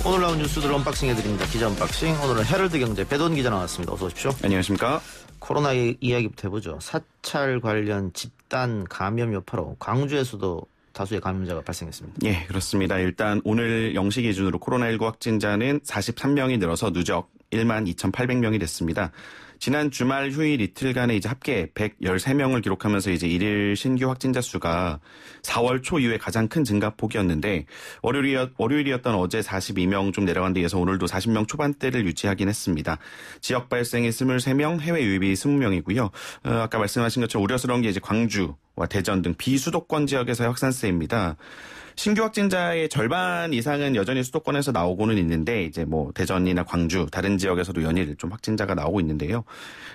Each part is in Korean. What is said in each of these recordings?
오늘 나온 뉴스들 언박싱 해드립니다. 기자 언박싱. 오늘은 헤럴드 경제 배돈 기자 나왔습니다. 어서 오십시오. 안녕하십니까. 코로나 이야기부터 해보죠. 사찰 관련 집단 감염 여파로 광주에서도 다수의 감염자가 발생했습니다. 예, 그렇습니다. 일단 오늘 0시 기준으로 코로나19 확진자는 43명이 늘어서 누적 12,800명이 됐습니다. 지난 주말 휴일 이틀간에 이제 합계 113명을 기록하면서 이제 일일 신규 확진자 수가 4월 초 이후에 가장 큰 증가폭이었는데 월요일이었던 어제 42명 좀 내려간 데 이어서 오늘도 40명 초반대를 유지하긴 했습니다. 지역 발생이 23명, 해외 유입이 20명이고요. 아까 말씀하신 것처럼 우려스러운 게 이제 광주와 대전 등 비수도권 지역에서의 확산세입니다. 신규 확진자의 절반 이상은 여전히 수도권에서 나오고는 있는데 이제 뭐 대전이나 광주 다른 지역에서도 연일 좀 확진자가 나오고 있는데요.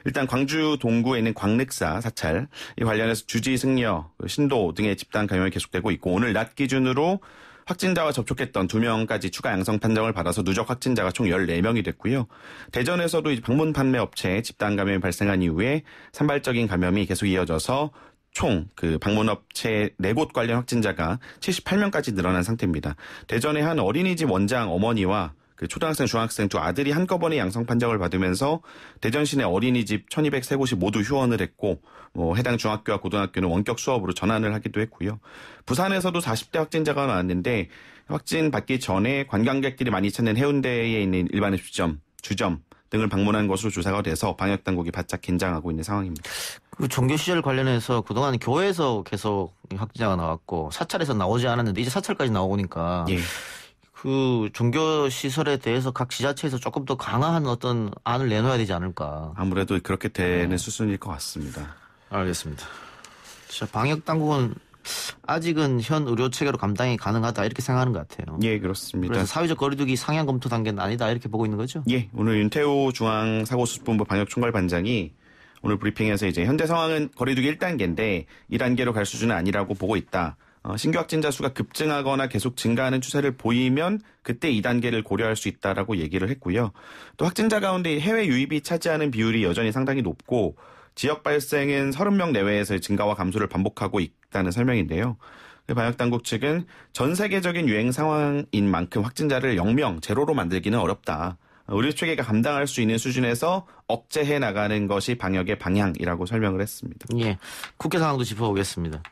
일단 광주 동구에 있는 광륵사 사찰 이 관련해서 주지 승려, 신도 등의 집단 감염이 계속되고 있고 오늘 낮 기준으로 확진자와 접촉했던 2명까지 추가 양성 판정을 받아서 누적 확진자가 총 14명이 됐고요. 대전에서도 이제 방문 판매 업체에 집단 감염이 발생한 이후에 산발적인 감염이 계속 이어져서 총 방문업체 4곳 관련 확진자가 78명까지 늘어난 상태입니다. 대전의 한 어린이집 원장 어머니와 초등학생, 중학생 두 아들이 한꺼번에 양성 판정을 받으면서 대전 시내 어린이집 1,203곳이 모두 휴원을 했고 해당 중학교와 고등학교는 원격 수업으로 전환을 하기도 했고요. 부산에서도 40대 확진자가 나왔는데 확진 받기 전에 관광객들이 많이 찾는 해운대에 있는 일반 음식점, 주점 등을 방문한 것으로 조사가 돼서 방역당국이 바짝 긴장하고 있는 상황입니다. 그 종교시설 관련해서 그동안 교회에서 계속 확진자가 나왔고 사찰에서 나오지 않았는데 이제 사찰까지 나오니까 예. 그 종교시설에 대해서 각 지자체에서 조금 더 강한 어떤 안을 내놓아야 되지 않을까. 아무래도 그렇게 되는 수순일 것 같습니다. 알겠습니다. 자, 방역당국은 아직은 현 의료체계로 감당이 가능하다 이렇게 생각하는 것 같아요. 예, 그렇습니다. 그래서 사회적 거리두기 상향 검토 단계는 아니다 이렇게 보고 있는 거죠? 예, 오늘 윤태호 중앙사고수습본부 방역총괄반장이 오늘 브리핑에서 이제 현재 상황은 거리두기 1단계인데 2단계로 갈 수준은 아니라고 보고 있다. 신규 확진자 수가 급증하거나 계속 증가하는 추세를 보이면 그때 2단계를 고려할 수 있다라고 얘기를 했고요. 또 확진자 가운데 해외 유입이 차지하는 비율이 여전히 상당히 높고 지역 발생은 30명 내외에서의 증가와 감소를 반복하고 있다는 설명인데요. 방역당국 측은 전 세계적인 유행 상황인 만큼 확진자를 0명, 제로로 만들기는 어렵다. 의료체계가 감당할 수 있는 수준에서 억제해 나가는 것이 방역의 방향이라고 설명을 했습니다. 예, 국회 상황도 짚어보겠습니다.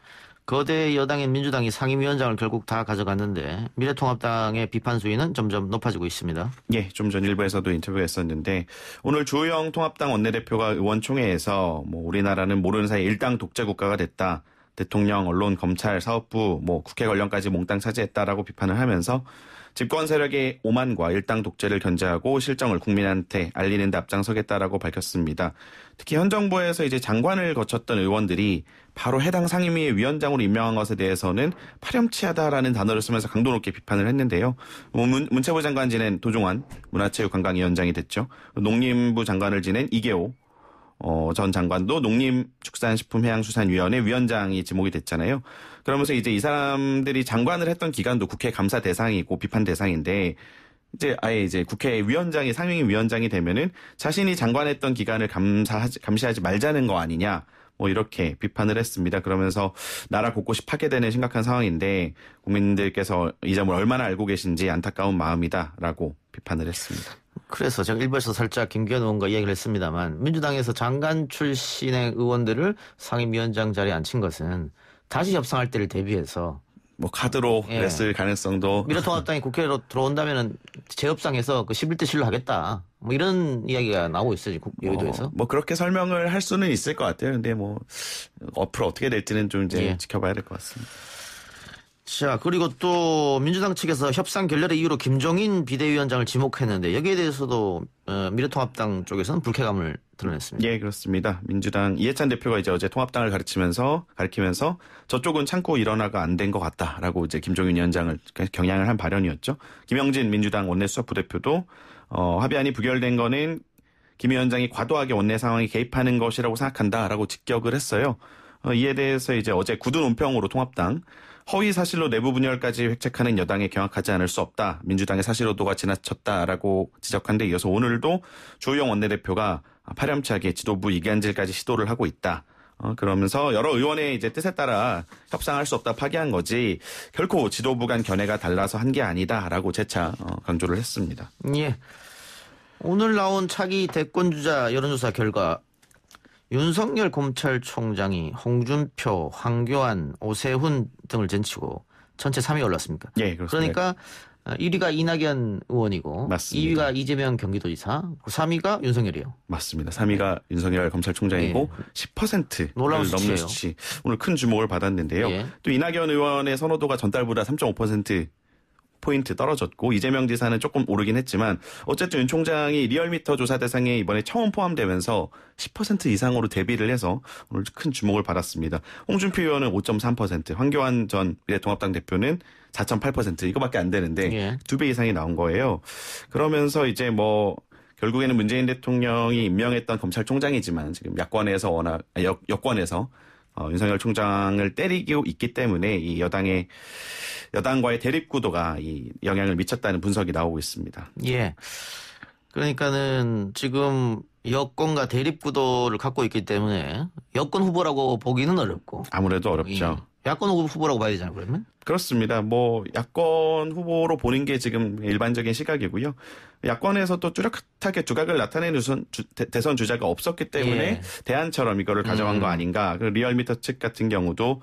거대 여당인 민주당이 상임위원장을 결국 다 가져갔는데 미래통합당의 비판 수위는 점점 높아지고 있습니다. 예, 좀 전 일부에서도 인터뷰했었는데 오늘 주호영 통합당 원내대표가 의원총회에서 우리나라는 모르는 사이에 일당 독재 국가가 됐다. 대통령, 언론, 검찰, 사업부, 국회 관련까지 몽땅 차지했다라고 비판을 하면서 집권 세력의 오만과 일당 독재를 견제하고 실정을 국민한테 알리는 데 앞장서겠다라고 밝혔습니다. 특히 현 정부에서 이제 장관을 거쳤던 의원들이 바로 해당 상임위의 위원장으로 임명한 것에 대해서는 파렴치하다라는 단어를 쓰면서 강도 높게 비판을 했는데요. 문체부 장관 지낸 도종환 문화체육관광위원장이 됐죠. 농림부 장관을 지낸 이계호 전 장관도 농림축산식품해양수산위원회 위원장이 지목이 됐잖아요. 그러면서 이제 이 사람들이 장관을 했던 기간도 국회 감사 대상이고 비판 대상인데 이제 아예 이제 국회 위원장이 상임위 위원장이 되면은 자신이 장관했던 기간을 감시하지 말자는 거 아니냐. 이렇게 비판을 했습니다. 그러면서 나라 곳곳이 파괴되는 심각한 상황인데 국민들께서 이 점을 얼마나 알고 계신지 안타까운 마음이다라고 비판을 했습니다. 그래서 제가 일부에서 살짝 김기현 의원과 이야기를 했습니다만 민주당에서 장관 출신의 의원들을 상임위원장 자리에 앉힌 것은 다시 협상할 때를 대비해서 카드로 냈을 가능성도. 미래통합당이 국회로 들어온다면은 재협상에서 11대 7로 하겠다. 이런 이야기가 나오고 있어요. 여의도에서. 그렇게 설명을 할 수는 있을 것 같아요. 근데 앞으로 어떻게 될지는 좀 이제 지켜봐야 될 것 같습니다. 자, 그리고 또 민주당 측에서 협상 결렬의 이유로 김종인 비대위원장을 지목했는데 여기에 대해서도 미래통합당 쪽에서는 불쾌감을 드러냈습니다. 예, 그렇습니다. 민주당 이해찬 대표가 이제 어제 통합당을 가리키면서 저쪽은 참고 일어나가 안 된 것 같다라고 이제 김종인 위원장을 경향을 한 발언이었죠. 김영진 민주당 원내수석 부대표도 합의안이 부결된 거는 김 위원장이 과도하게 원내 상황에 개입하는 것이라고 생각한다라고 직격을 했어요. 이에 대해서 이제 어제 굳은 논평으로 통합당 허위 사실로 내부 분열까지 획책하는 여당에 경악하지 않을 수 없다. 민주당의 사실호도가 지나쳤다라고 지적한 데 이어서 오늘도 주호영 원내대표가 파렴치하게 지도부 이간질까지 시도를 하고 있다. 그러면서 여러 의원의 이제 뜻에 따라 협상할 수 없다 파기한 거지 결코 지도부 간 견해가 달라서 한 게 아니다라고 재차 강조를 했습니다. 예. 오늘 나온 차기 대권주자 여론조사 결과 윤석열 검찰총장이 홍준표, 황교안, 오세훈 등을 제치고 전체 3위에 올랐습니까? 예, 그렇습니다. 그러니까 1위가 이낙연 의원이고 맞습니다. 2위가 이재명 경기도지사, 3위가 윤석열이에요. 맞습니다. 3위가 윤석열 검찰총장이고 10%를 놀라운 넘는 수치예요. 수치. 오늘 큰 주목을 받았는데요. 예. 또 이낙연 의원의 선호도가 전달보다 3.5%포인트 떨어졌고 이재명 지사는 조금 오르긴 했지만 어쨌든 윤 총장이 리얼미터 조사 대상에 이번에 처음 포함되면서 10% 이상으로 대비를 해서 오늘 큰 주목을 받았습니다. 홍준표 의원은 5.3%, 황교안 전 미래통합당 대표는 4.8% 이거밖에 안 되는데 예. 2배 이상이 나온 거예요. 그러면서 이제 뭐 결국에는 문재인 대통령이 임명했던 검찰총장이지만 지금 야권에서 여권에서 윤석열 총장을 때리고 있기 때문에 이 여당과의 대립 구도가 이 영향을 미쳤다는 분석이 나오고 있습니다. 예. 그러니까는 지금 여권과 대립 구도를 갖고 있기 때문에 여권 후보라고 보기는 어렵고 아무래도 어렵죠. 야권 후보라고 봐야 되잖아요, 그러면? 그렇습니다. 뭐 야권 후보로 보는 게 지금 일반적인 시각이고요. 야권에서 또 뚜렷하게 두각을 나타내는 대선 주자가 없었기 때문에 예. 대안처럼 이거를 가져간 거 아닌가. 그 리얼미터 측 같은 경우도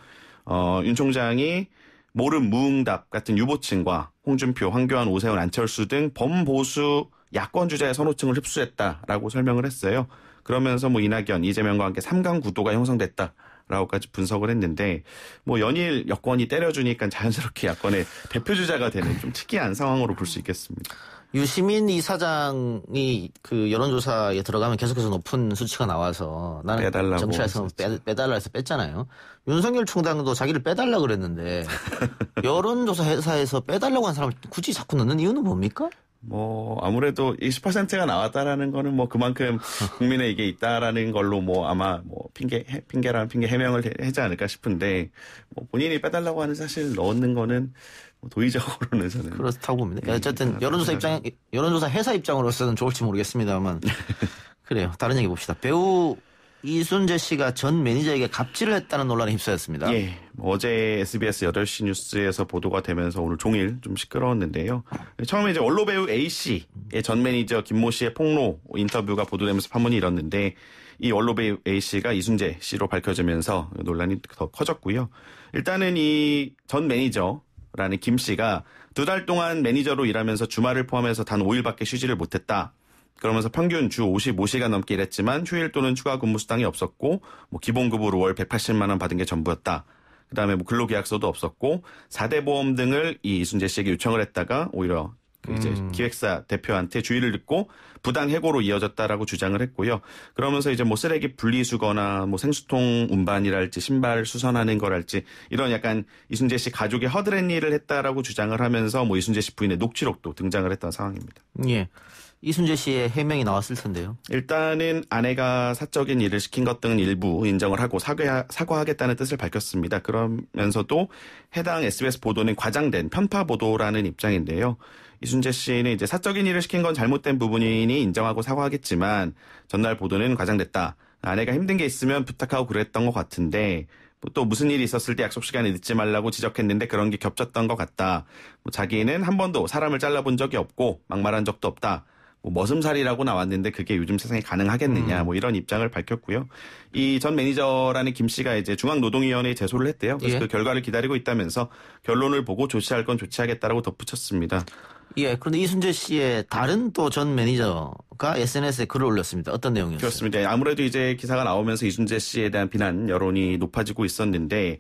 윤 총장이 모름 무응답 같은 유보층과 홍준표, 황교안, 오세훈, 안철수 등 범보수 야권 주자의 선호층을 흡수했다라고 설명을 했어요. 그러면서 뭐 이낙연, 이재명과 함께 3강 구도가 형성됐다. 라고까지 분석을 했는데 뭐 연일 여권이 때려주니까 자연스럽게 야권의 대표주자가 되는 좀 특이한 상황으로 볼 수 있겠습니다. 유시민 이사장이 그 여론조사에 들어가면 계속해서 높은 수치가 나와서 나는 빼달라고 정치에서 빼달라 해서 뺐잖아요. 윤석열 총장도 자기를 빼달라 그랬는데 여론조사 회사에서 빼달라고 한 사람을 굳이 자꾸 넣는 이유는 뭡니까? 뭐 아무래도 20%가 나왔다라는 거는 뭐 그만큼 국민의 이게 있다라는 걸로 뭐 아마 뭐 핑계라는 핑계 해명을 하지 않을까 싶은데 뭐 본인이 빼달라고 하는 사실 넣는 거는 뭐 도의적으로는 저는 그렇다고 봅니다. 어쨌든 여론조사 회사 입장으로서는 좋을지 모르겠습니다만 그래요. 다른 얘기 봅시다. 배우 이순재 씨가 전 매니저에게 갑질을 했다는 논란에 휩싸였습니다. 예. 어제 SBS 8시 뉴스에서 보도가 되면서 오늘 종일 좀 시끄러웠는데요. 처음에 이제 원로 배우 A씨의 전 매니저 김모 씨의 폭로 인터뷰가 보도되면서 파문이 일었는데 이 원로 배우 A씨가 이순재 씨로 밝혀지면서 논란이 더 커졌고요. 일단은 이 전 매니저라는 김 씨가 2달 동안 매니저로 일하면서 주말을 포함해서 단 5일밖에 쉬지를 못했다. 그러면서 평균 주 55시간 넘게 일했지만 휴일 또는 추가 근무 수당이 없었고 뭐 기본급으로 월 180만 원 받은 게 전부였다. 그다음에 뭐 근로계약서도 없었고 4대 보험 등을 이 이순재 씨에게 요청을 했다가 오히려 이제 기획사 대표한테 주의를 듣고 부당 해고로 이어졌다라고 주장을 했고요. 그러면서 이제 뭐 쓰레기 분리수거나 뭐 생수통 운반이랄지 신발 수선하는 거랄지 이런 약간 이순재 씨 가족의 허드렛 일을 했다라고 주장을 하면서 뭐 이순재 씨 부인의 녹취록도 등장을 했던 상황입니다. 예. 이순재 씨의 해명이 나왔을 텐데요. 일단은 아내가 사적인 일을 시킨 것 등은 일부 인정을 하고 사과하겠다는 뜻을 밝혔습니다. 그러면서도 해당 SBS 보도는 과장된 편파 보도라는 입장인데요. 이순재 씨는 이제 사적인 일을 시킨 건 잘못된 부분이니 인정하고 사과하겠지만 전날 보도는 과장됐다. 아내가 힘든 게 있으면 부탁하고 그랬던 것 같은데 또 무슨 일이 있었을 때 약속 시간에 늦지 말라고 지적했는데 그런 게 겹쳤던 것 같다. 자기는 한 번도 사람을 잘라본 적이 없고 막말한 적도 없다. 뭐 머슴살이라고 나왔는데 그게 요즘 세상에 가능하겠느냐 뭐 이런 입장을 밝혔고요. 이 전 매니저라는 김 씨가 이제 중앙노동위원회에 제소를 했대요. 그래서 예. 그 결과를 기다리고 있다면서 결론을 보고 조치할 건 조치하겠다라고 덧붙였습니다. 예. 그런데 이순재 씨의 다른 또 전 매니저가 SNS에 글을 올렸습니다. 어떤 내용이었어요? 그렇습니다. 아무래도 이제 기사가 나오면서 이순재 씨에 대한 비난 여론이 높아지고 있었는데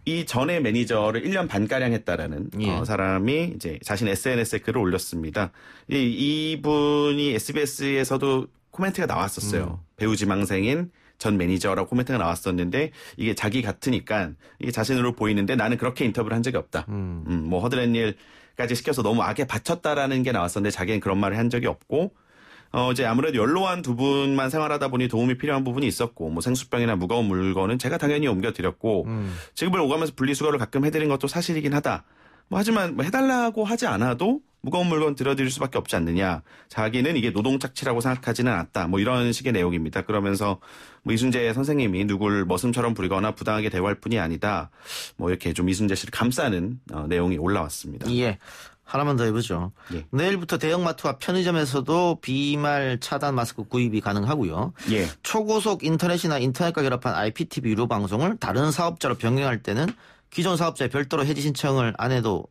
이 전에 매니저를 1년 반가량 했다라는 예. 사람이 이제 자신 SNS에 글을 올렸습니다. 이분이 SBS에서도 코멘트가 나왔었어요. 배우 지망생인 전 매니저라고 코멘트가 나왔었는데 이게 자기 같으니까 이게 자신으로 보이는데 나는 그렇게 인터뷰를 한 적이 없다. 뭐 허드렛 일까지 시켜서 너무 악에 바쳤다라는 게 나왔었는데 자기는 그런 말을 한 적이 없고 이제 아무래도 연로한 두 분만 생활하다 보니 도움이 필요한 부분이 있었고, 뭐 생수병이나 무거운 물건은 제가 당연히 옮겨드렸고, 지급을 오가면서 분리수거를 가끔 해드린 것도 사실이긴 하다. 뭐 하지만 뭐 해달라고 하지 않아도 무거운 물건 들어드릴 수밖에 없지 않느냐. 자기는 이게 노동착취라고 생각하지는 않았다. 뭐 이런 식의 내용입니다. 그러면서 뭐 이순재 선생님이 누굴 머슴처럼 부리거나 부당하게 대우할 뿐이 아니다. 뭐 이렇게 좀 이순재 씨를 감싸는 내용이 올라왔습니다. 예. 하나만 더 해보죠. 예. 내일부터 대형마트와 편의점에서도 비말 차단 마스크 구입이 가능하고요. 예. 초고속 인터넷이나 인터넷과 결합한 IPTV 유료 방송을 다른 사업자로 변경할 때는 기존 사업자에 별도로 해지 신청을 안 해도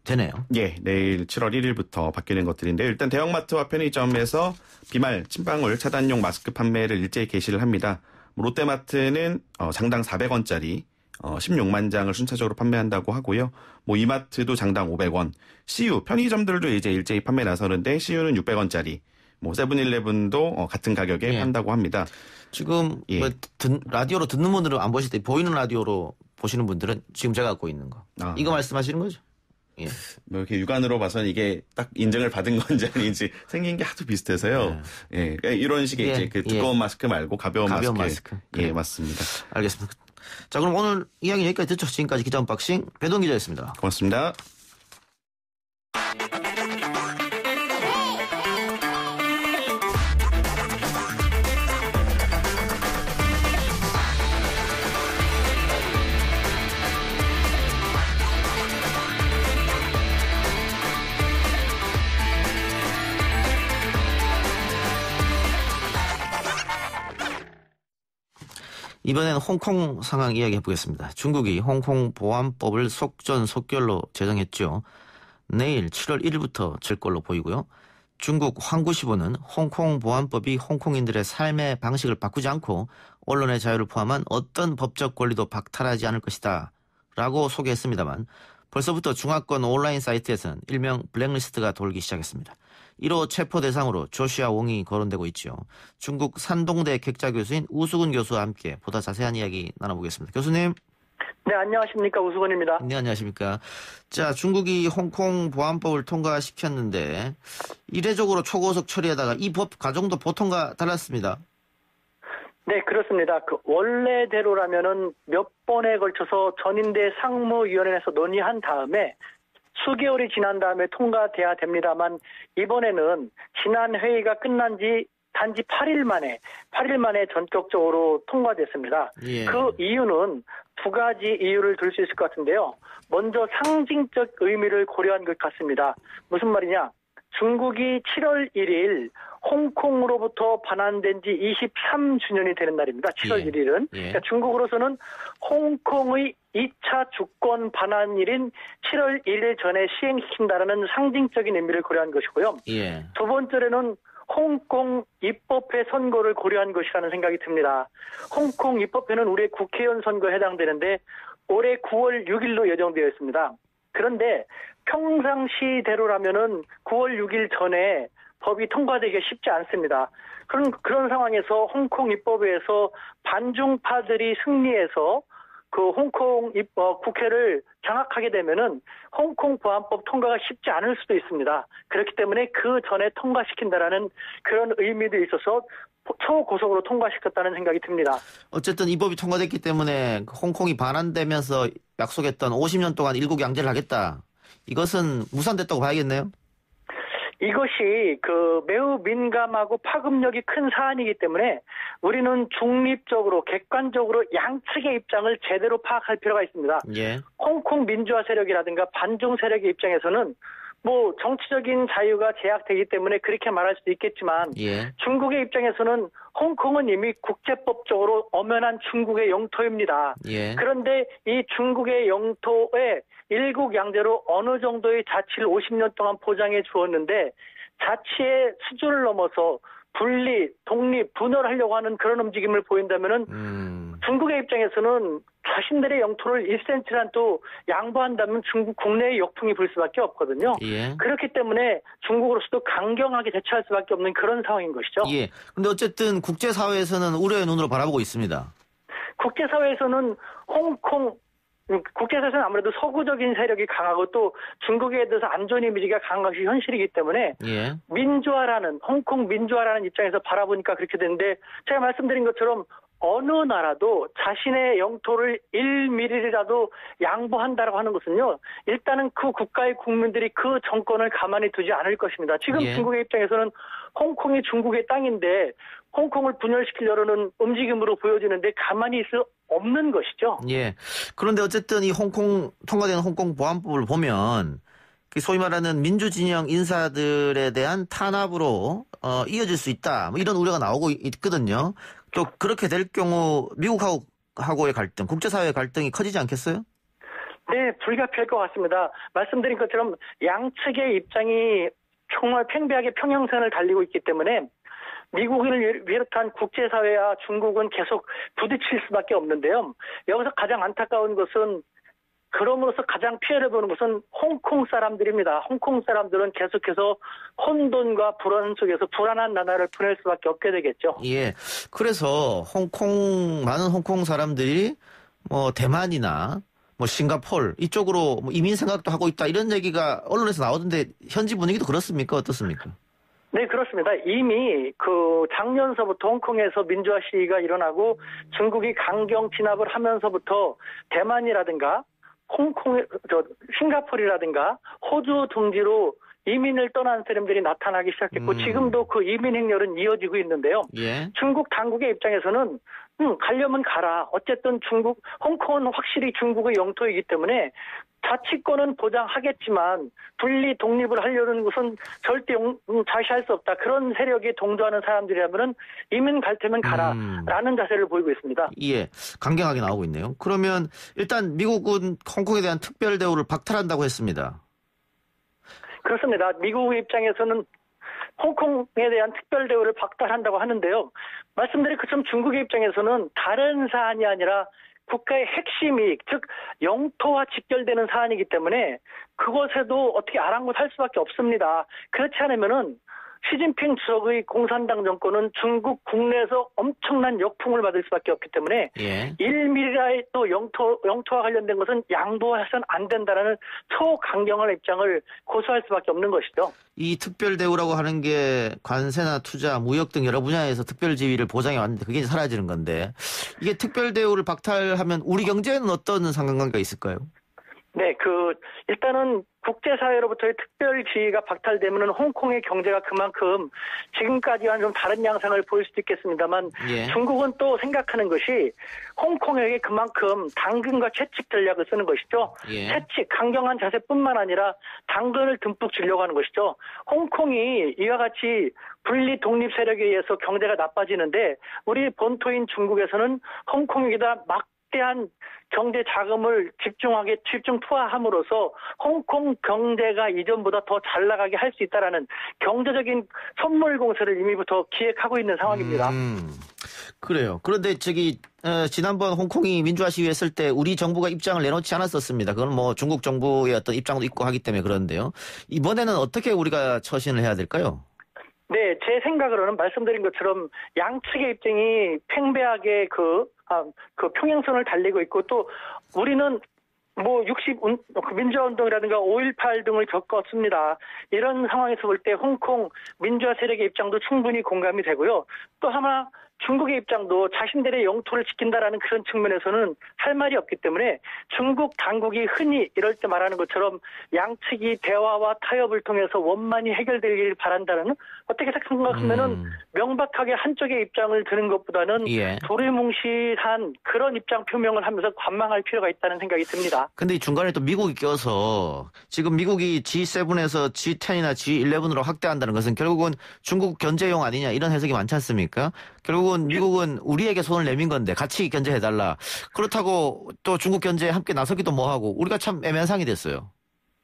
되네요. 예, 내일 7월 1일부터 바뀌는 것들인데 일단 대형마트와 편의점에서 비말 침방울 차단용 마스크 판매를 일제히 개시를 합니다. 롯데마트는 장당 400원짜리 16만 장을 순차적으로 판매한다고 하고요. 뭐 이마트도 장당 500원, CU 편의점들도 이제 일제히 판매 나서는데 CU는 600원짜리, 뭐 세븐일레븐도 같은 가격에 예. 판다고 합니다. 지금 예. 뭐 라디오로 듣는 분들은 안 보실 때 보이는 라디오로 보시는 분들은 지금 제가 갖고 있는 거 이거 말씀하시는 거죠? 예. 뭐 이렇게 육안으로 봐서는 이게 딱 인증을 받은 건지 아닌지 생긴 게 하도 비슷해서요. 예, 그러니까 이런 식의 예. 이제 그 두꺼운 마스크 말고 가벼운 마스크. 예, 그래요. 맞습니다. 알겠습니다. 자, 그럼 오늘 이야기 여기까지 듣죠. 지금까지 기자 언박싱 배동 기자였습니다. 고맙습니다. 이번에는 홍콩 상황 이야기해 보겠습니다. 중국이 홍콩 보안법을 속전속결로 제정했죠. 내일 7월 1일부터 질 걸로 보이고요. 중국 환구시보는 홍콩 보안법이 홍콩인들의 삶의 방식을 바꾸지 않고 언론의 자유를 포함한 어떤 법적 권리도 박탈하지 않을 것이다 라고 소개했습니다만 벌써부터 중화권 온라인 사이트에서는 일명 블랙리스트가 돌기 시작했습니다. 1호 체포 대상으로 조시아 웡이 거론되고 있죠. 중국 산동대 객자 교수인 우수근 교수와 함께 보다 자세한 이야기 나눠보겠습니다. 교수님. 네, 안녕하십니까. 우수근입니다. 네, 안녕하십니까. 자, 중국이 홍콩 보안법을 통과시켰는데 이례적으로 초고속 처리하다가 이 법 과정도 보통과 달랐습니다. 네, 그렇습니다. 원래대로라면은 몇 번에 걸쳐서 전인대 상무위원회에서 논의한 다음에 수개월이 지난 다음에 통과돼야 됩니다만 이번에는 지난 회의가 끝난 지 단지 8일 만에 전격적으로 통과됐습니다. 예. 그 이유는 두 가지 이유를 들 수 있을 것 같은데요. 먼저 상징적 의미를 고려한 것 같습니다. 무슨 말이냐? 중국이 7월 1일 홍콩으로부터 반환된 지 23주년이 되는 날입니다. 7월 예. 1일은. 예. 그러니까 중국으로서는 홍콩의 2차 주권 반환일인 7월 1일 전에 시행시킨다라는 상징적인 의미를 고려한 것이고요. 예. 두 번째로는 홍콩 입법회 선거를 고려한 것이라는 생각이 듭니다. 홍콩 입법회는 우리의 국회의원 선거에 해당되는데 올해 9월 6일로 예정되어 있습니다. 그런데 평상시대로라면은 9월 6일 전에 법이 통과되기가 쉽지 않습니다. 그런 상황에서 홍콩 입법회에서 반중파들이 승리해서 그 홍콩 국회를 장악하게 되면은 홍콩 보안법 통과가 쉽지 않을 수도 있습니다. 그렇기 때문에 그 전에 통과시킨다라는 그런 의미도 있어서 초고속으로 통과시켰다는 생각이 듭니다. 어쨌든 이 법이 통과됐기 때문에 홍콩이 반환되면서 약속했던 50년 동안 일국 양제를 하겠다. 이것은 무산됐다고 봐야겠네요. 이것이 매우 민감하고 파급력이 큰 사안이기 때문에 우리는 중립적으로 객관적으로 양측의 입장을 제대로 파악할 필요가 있습니다. 예. 홍콩 민주화 세력이라든가 반중 세력의 입장에서는 뭐 정치적인 자유가 제약되기 때문에 그렇게 말할 수도 있겠지만 예. 중국의 입장에서는 홍콩은 이미 국제법적으로 엄연한 중국의 영토입니다. 예. 그런데 이 중국의 영토에 일국 양제로 어느 정도의 자치를 50년 동안 보장해 주었는데 자치의 수준을 넘어서 분리, 독립, 분열하려고 하는 그런 움직임을 보인다면은 중국의 입장에서는 자신들의 영토를 1cm란 또 양보한다면 중국 국내의 역풍이 불 수밖에 없거든요. 예. 그렇기 때문에 중국으로서도 강경하게 대처할 수밖에 없는 그런 상황인 것이죠. 예. 근데 어쨌든 국제사회에서는 우려의 눈으로 바라보고 있습니다. 국제사회에서는 국제사회에서는 아무래도 서구적인 세력이 강하고 또 중국에 대해서 안 좋은 이미지가 강한 것이 현실이기 때문에 예. 홍콩 민주화라는 입장에서 바라보니까 그렇게 되는데 제가 말씀드린 것처럼 어느 나라도 자신의 영토를 1mm라도 양보한다라고 하는 것은요. 일단은 그 국가의 국민들이 그 정권을 가만히 두지 않을 것입니다. 지금 예. 중국의 입장에서는 홍콩이 중국의 땅인데 홍콩을 분열시키려는 움직임으로 보여지는데 가만히 있을 없는 것이죠. 예. 그런데 어쨌든 이 통과된 홍콩 보안법을 보면 그 소위 말하는 민주진영 인사들에 대한 탄압으로 이어질 수 있다. 뭐 이런 우려가 나오고 있거든요. 또 그렇게 될 경우 미국하고의 갈등, 국제사회의 갈등이 커지지 않겠어요? 네, 불가피할 것 같습니다. 말씀드린 것처럼 양측의 입장이 정말 팽배하게 평행선을 달리고 있기 때문에 미국을 비롯한 국제사회와 중국은 계속 부딪힐 수밖에 없는데요. 여기서 가장 안타까운 것은 그럼으로써 가장 피해를 보는 것은 홍콩 사람들입니다. 홍콩 사람들은 계속해서 혼돈과 불안 속에서 불안한 나날을 보낼 수밖에 없게 되겠죠. 예. 그래서 많은 홍콩 사람들이 뭐 대만이나 뭐 싱가폴 이쪽으로 뭐 이민 생각도 하고 있다 이런 얘기가 언론에서 나오던데 현지 분위기도 그렇습니까? 어떻습니까? 네, 그렇습니다. 이미 작년서부터 홍콩에서 민주화 시위가 일어나고 중국이 강경 진압을 하면서부터 대만이라든가 싱가포르라든가 호주 등지로 이민을 떠난 사람들이 나타나기 시작했고 지금도 그 이민 행렬은 이어지고 있는데요. 예. 중국 당국의 입장에서는 가려면 가라. 어쨌든 홍콩은 확실히 중국의 영토이기 때문에 자치권은 보장하겠지만 분리 독립을 하려는 것은 절대 자시할 수 없다. 그런 세력이 동조하는 사람들이라면 이민 갈 테면 가라라는 자세를 보이고 있습니다. 예, 강경하게 나오고 있네요. 그러면 일단 미국은 홍콩에 대한 특별 대우를 박탈한다고 했습니다. 그렇습니다. 미국의 입장에서는 홍콩에 대한 특별 대우를 박탈한다고 하는데요. 말씀드린 것처럼 중국의 입장에서는 다른 사안이 아니라 국가의 핵심 이익, 즉 영토와 직결되는 사안이기 때문에 그것에도 어떻게 아랑곳할 수밖에 없습니다. 그렇지 않으면은 시진핑 주석의 공산당 정권은 중국 국내에서 엄청난 역풍을 받을 수밖에 없기 때문에 예. 1mm라도 영토와 관련된 것은 양보해서는 안 된다라는 초강경한 입장을 고수할 수밖에 없는 것이죠. 이 특별 대우라고 하는 게 관세나 투자, 무역 등 여러 분야에서 특별 지위를 보장해 왔는데 그게 이제 사라지는 건데 이게 특별 대우를 박탈하면 우리 경제에는 어떤 상관관계가 있을까요? 네, 일단은 국제사회로부터의 특별 지위가 박탈되면 홍콩의 경제가 그만큼 지금까지와는 좀 다른 양상을 보일 수도 있겠습니다만 예. 중국은 또 생각하는 것이 홍콩에게 그만큼 당근과 채찍 전략을 쓰는 것이죠. 예. 채찍, 강경한 자세뿐만 아니라 당근을 듬뿍 주려고 하는 것이죠. 홍콩이 이와 같이 분리 독립 세력에 의해서 경제가 나빠지는데 우리 본토인 중국에서는 홍콩에게다 막대한 경제 자금을 집중 투하함으로써 홍콩 경제가 이전보다 더 잘 나가게 할 수 있다라는 경제적인 선물 공세를 이미부터 기획하고 있는 상황입니다. 그래요. 그런데 지난번 홍콩이 민주화 시위했을 때 우리 정부가 입장을 내놓지 않았었습니다. 그건 뭐 중국 정부의 어떤 입장도 있고 하기 때문에 그런데요. 이번에는 어떻게 우리가 처신을 해야 될까요? 네, 제 생각으로는 말씀드린 것처럼 양측의 입장이 팽배하게 평행선을 달리고 있고 또 우리는 민주화 운동이라든가 5.18 등을 겪었습니다. 이런 상황에서 볼 때 홍콩 민주화 세력의 입장도 충분히 공감이 되고요. 또 하나 중국의 입장도 자신들의 영토를 지킨다라는 그런 측면에서는 할 말이 없기 때문에 중국 당국이 흔히 이럴 때 말하는 것처럼 양측이 대화와 타협을 통해서 원만히 해결되길 바란다는 어떻게 생각하면은 명백하게 한쪽의 입장을 드는 것보다는 예. 도리뭉실한 그런 입장 표명을 하면서 관망할 필요가 있다는 생각이 듭니다. 근데 이 중간에 또 미국이 껴서 지금 미국이 G7에서 G10이나 G11으로 확대한다는 것은 결국은 중국 견제용 아니냐 이런 해석이 많지 않습니까? 결국은 미국은 우리에게 손을 내민 건데 같이 견제해달라. 그렇다고 또 중국 견제에 함께 나서기도 뭐하고 우리가 참 애매한 상이 됐어요.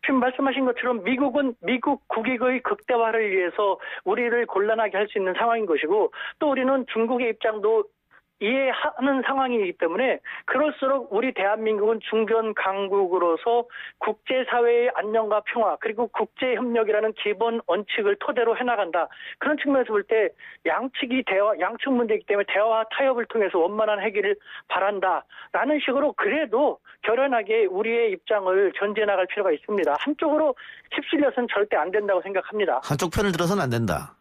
지금 말씀하신 것처럼 미국은 미국 국익의 극대화를 위해서 우리를 곤란하게 할 수 있는 상황인 것이고 또 우리는 중국의 입장도 이해하는 상황이기 때문에 그럴수록 우리 대한민국은 중견 강국으로서 국제사회의 안녕과 평화 그리고 국제협력이라는 기본 원칙을 토대로 해나간다. 그런 측면에서 볼 때 양측 문제이기 때문에 대화와 타협을 통해서 원만한 해결을 바란다라는 식으로 그래도 결연하게 우리의 입장을 전제해 나갈 필요가 있습니다. 한쪽으로 휩쓸려서는 절대 안 된다고 생각합니다. 한쪽 편을 들어서는 안 된다.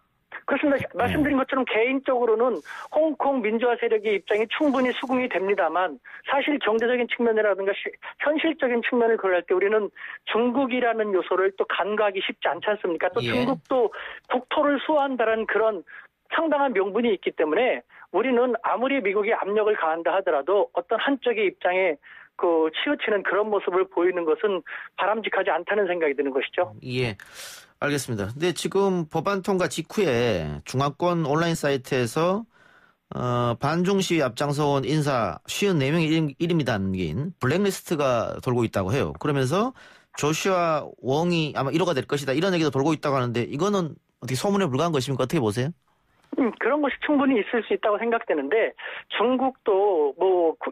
그렇습니다. 말씀드린 것처럼 개인적으로는 홍콩 민주화 세력의 입장이 충분히 수긍이 됩니다만 사실 경제적인 측면이라든가 현실적인 측면을 고려할 때 우리는 중국이라는 요소를 또 간과하기 쉽지 않지 않습니까? 또 예. 중국도 국토를 수호한다는 그런 상당한 명분이 있기 때문에 우리는 아무리 미국이 압력을 가한다 하더라도 어떤 한쪽의 입장에 치우치는 그런 모습을 보이는 것은 바람직하지 않다는 생각이 드는 것이죠. 예. 알겠습니다. 근데 지금 법안 통과 직후에 중앙권 온라인 사이트에서 반중 시위 앞장서온 인사 54명의 이름이 담긴 블랙리스트가 돌고 있다고 해요. 그러면서 조슈아 웡이 아마 1호가 될 것이다. 이런 얘기도 돌고 있다고 하는데 이거는 어떻게 소문에 불과한 것입니까? 어떻게 보세요? 그런 것이 충분히 있을 수 있다고 생각되는데 중국도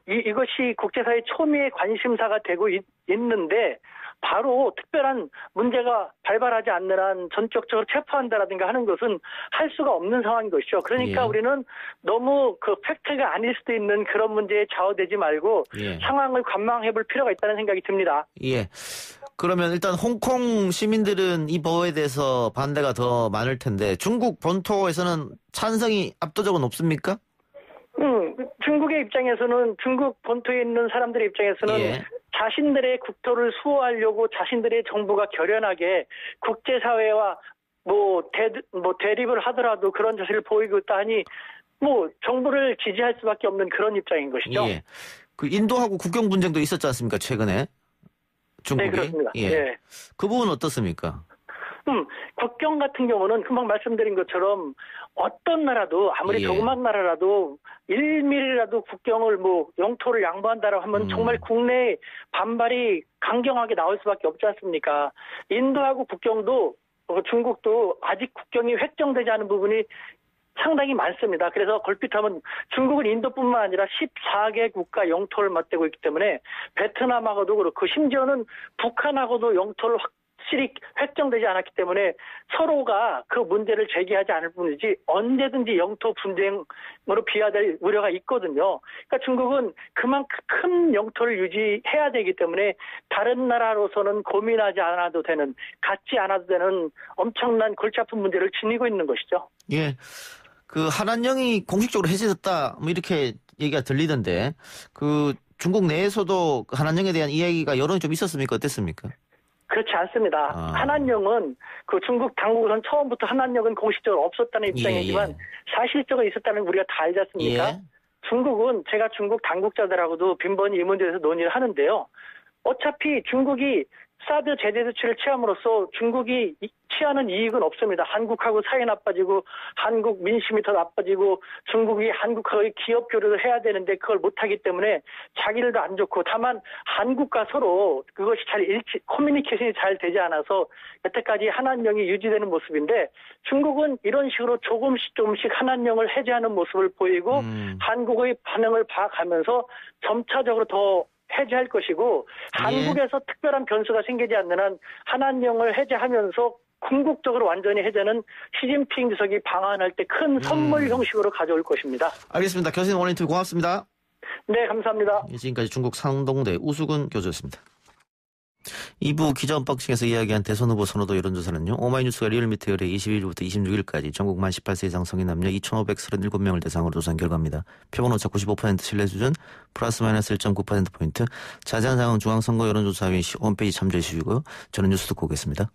이것이 국제사회 초미의 관심사가 되고 있는데 바로 특별한 문제가 발발하지 않는 한 전격적으로 체포한다라든가 하는 것은 할 수가 없는 상황인 것이죠. 그러니까 예. 우리는 너무 팩트가 아닐 수도 있는 그런 문제에 좌우되지 말고 예. 상황을 관망해 볼 필요가 있다는 생각이 듭니다. 예. 그러면 일단 홍콩 시민들은 이 법에 대해서 반대가 더 많을 텐데 중국 본토에서는 찬성이 압도적으로 높습니까? 중국의 입장에서는 중국 본토에 있는 사람들의 입장에서는 예. 자신들의 국토를 수호하려고 자신들의 정부가 결연하게 국제사회와 대립을 하더라도 그런 자세를 보이고 있다 하니 정부를 지지할 수밖에 없는 그런 입장인 것이죠. 예. 그 인도하고 국경 분쟁도 있었지 않습니까? 최근에 중국이. 네, 그렇습니다. 예. 예. 그 부분은 어떻습니까? 국경 같은 경우는 금방 말씀드린 것처럼 어떤 나라도 아무리 예. 조그만 나라라도 1mm라도 국경을 영토를 양보한다라고 하면 정말 국내에 반발이 강경하게 나올 수밖에 없지 않습니까? 인도하고 국경도 중국도 아직 국경이 획정되지 않은 부분이 상당히 많습니다. 그래서 걸핏하면 중국은 인도뿐만 아니라 14개 국가 영토를 맞대고 있기 때문에 베트남하고도 그렇고 심지어는 북한하고도 영토를 확실히 획정되지 않았기 때문에 서로가 그 문제를 제기하지 않을 뿐이지 언제든지 영토 분쟁으로 비화될 우려가 있거든요. 그러니까 중국은 그만큼 큰 영토를 유지해야 되기 때문에 다른 나라로서는 고민하지 않아도 되는, 갖지 않아도 되는 엄청난 골치 아픈 문제를 지니고 있는 것이죠. 예. 그 한한령이 공식적으로 해제됐다 이렇게 얘기가 들리던데 그 중국 내에서도 한한령에 대한 이야기가 여론이 좀 있었습니까? 어땠습니까? 그렇지 않습니다. 한한령은 중국 당국은 처음부터 한한령은 공식적으로 없었다는 입장이지만 사실적으로 있었다는 우리가 다 알지 않습니까? 예. 중국은 제가 중국 당국자들하고도 빈번히 이 문제에 대해서 논의를 하는데요. 어차피 중국이 사드 제재 조치를 취함으로써 중국이 취하는 이익은 없습니다. 한국하고 사이 나빠지고 한국 민심이 더 나빠지고 중국이 한국하고의 기업 교류를 해야 되는데 그걸 못하기 때문에 자기들도 안 좋고 다만 한국과 서로 그것이 커뮤니케이션이 잘 되지 않아서 여태까지 한한령이 유지되는 모습인데 중국은 이런 식으로 조금씩 한한령을 해제하는 모습을 보이고 한국의 반응을 봐가면서 점차적으로 더 해제할 것이고 한국에서 특별한 변수가 생기지 않는 한 한한령을 해제하면서 궁극적으로 완전히 해제는 시진핑 주석이 방한할 때 큰 선물 형식으로 가져올 것입니다. 알겠습니다. 교수님 오늘 인터뷰 고맙습니다. 네, 감사합니다. 지금까지 중국 상동대 우수근 교수였습니다. 2부 기자 언박싱에서 이야기한 대선 후보 선호도 여론조사는요. 오마이뉴스가 리얼미터 열애 22일부터 26일까지 전국 만 18세 이상 성인 남녀 2,537명을 대상으로 조사한 결과입니다. 표본 오차 95% 신뢰 수준 플러스 마이너스 1.9%포인트. 자세한 사항은 중앙선거 여론조사위 홈페이지 참조해 주시고요. 저는 뉴스 듣고 오겠습니다.